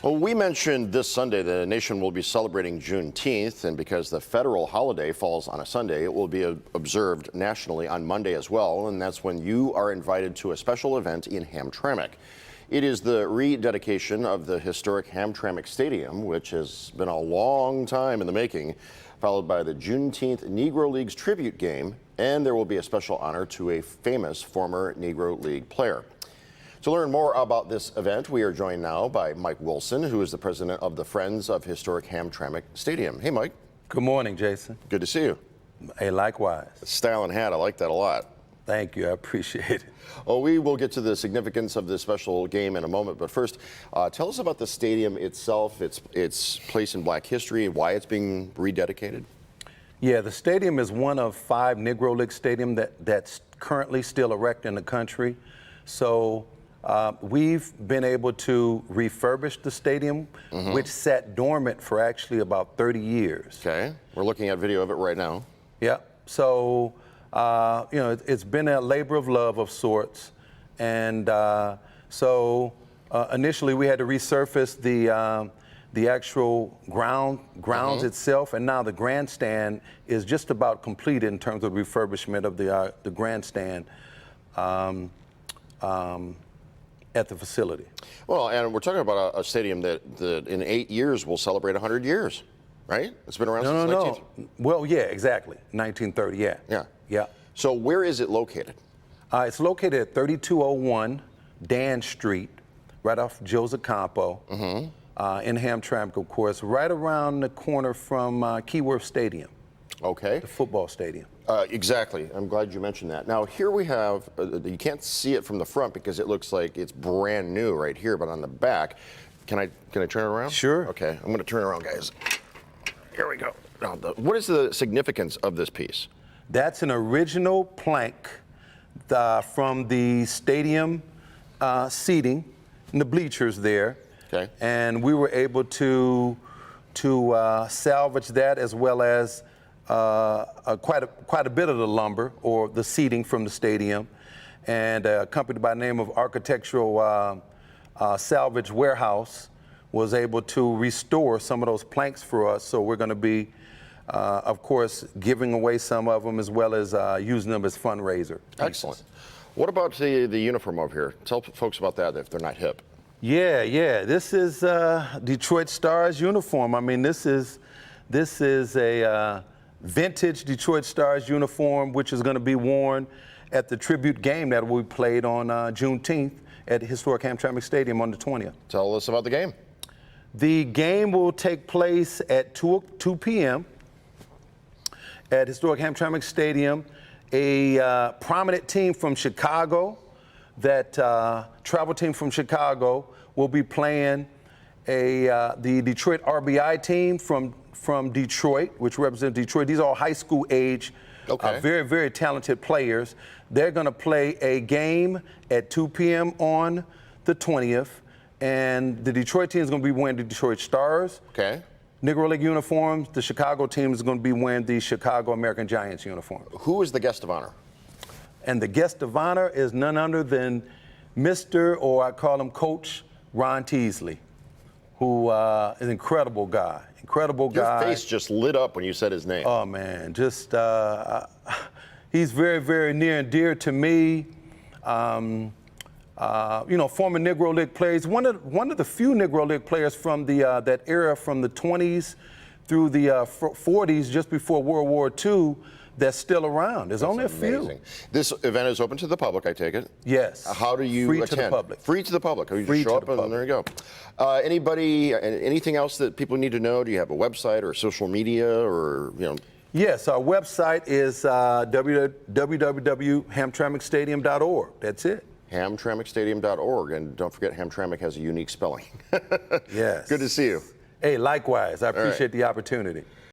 Well, we mentioned this Sunday the nation will be celebrating Juneteenth, and because the federal holiday falls on a Sunday, it will be observed nationally on Monday as well, and that's when you are invited to a special event in Hamtramck. It is the rededication of the historic Hamtramck Stadium, which has been a long time in the making, followed by the Juneteenth Negro Leagues tribute game, and there will be a special honor to a famous former Negro League player. To learn more about this event, we are joined now by Mike Wilson, who is the president of the Friends of Historic Hamtramck Stadium. Hey, Mike. Good morning, Jason. Good to see you. Hey, likewise. Style and hat, I like that a lot. Thank you, I appreciate it. Well, we will get to the significance of this special game in a moment, but first, tell us about the stadium itself, its place in Black history, why it's being rededicated. Yeah, the stadium is one of 5 Negro League stadiums that's currently still erect in the country. So we've been able to refurbish the stadium, which sat dormant for actually about 30 years. Okay, we're looking at video of it right now. Yeah, so you know, it's been a labor of love of sorts, and so initially we had to resurface the actual grounds itself, and now the grandstand is just about completed in terms of refurbishment of the grandstand at the facility. Well, and we're talking about a stadium that in 8 years will celebrate 100 years, right? It's been around since 19... Well, yeah, exactly, 1930, yeah. Yeah. Yeah. So where is it located? It's located at 3201 Dan Street, right off Joseph Campo, in Hamtramck, of course, right around the corner from Keyworth Stadium. Okay. The football stadium. Exactly. I'm glad you mentioned that. Now, here we have, you can't see it from the front because it looks like it's brand new right here, but on the back, can I turn it around? Sure. Okay, I'm going to turn it around, guys. Here we go. Now, what is the significance of this piece? That's an original plank from the stadium seating in the bleachers there. Okay. And we were able to salvage that, as well as quite a bit of the lumber or the seating from the stadium, and a company by the name of Architectural Salvage Warehouse was able to restore some of those planks for us. So we're going to be, of course, giving away some of them, as well as using them as fundraiser pieces. Excellent. What about the uniform over here? Tell folks about that if they're not hip. Yeah. This is Detroit Stars uniform. I mean, this is a vintage Detroit Stars uniform, which is going to be worn at the tribute game that will be played on Juneteenth at historic Hamtramck Stadium on the 20th. Tell us about the game. The game will take place at 2 p.m. at historic Hamtramck Stadium. A prominent team from Chicago, travel team from Chicago, will be playing the Detroit RBI team from Detroit, which represents Detroit. These are all high school age, very, very talented players. They're going to play a game at 2 p.m. on the 20th, and the Detroit team is going to be wearing the Detroit Stars. Okay. Negro League uniforms. The Chicago team is going to be wearing the Chicago American Giants uniform. Who is the guest of honor? And the guest of honor is none other than Mr., or I call him Coach, Ron Teasley, who is an incredible guy. Incredible guy. Your face just lit up when you said his name. Oh, man, just, he's very, very near and dear to me. You know, former Negro League players, one of the few Negro League players from that era, from the 20s through the 40s, just before World War II, that's still around. There's only a few. This event is open to the public, I take it? Yes. How do you attend? Free to the public. Free to the public. You Free just show up and public. there you go. Anything else that people need to know? Do you have a website or social media, or, you know? Yes, our website is www.hamtramckstadium.org. That's it. Hamtramckstadium.org, and don't forget Hamtramck has a unique spelling. Yes. Good to see you. Hey, likewise. I appreciate the opportunity.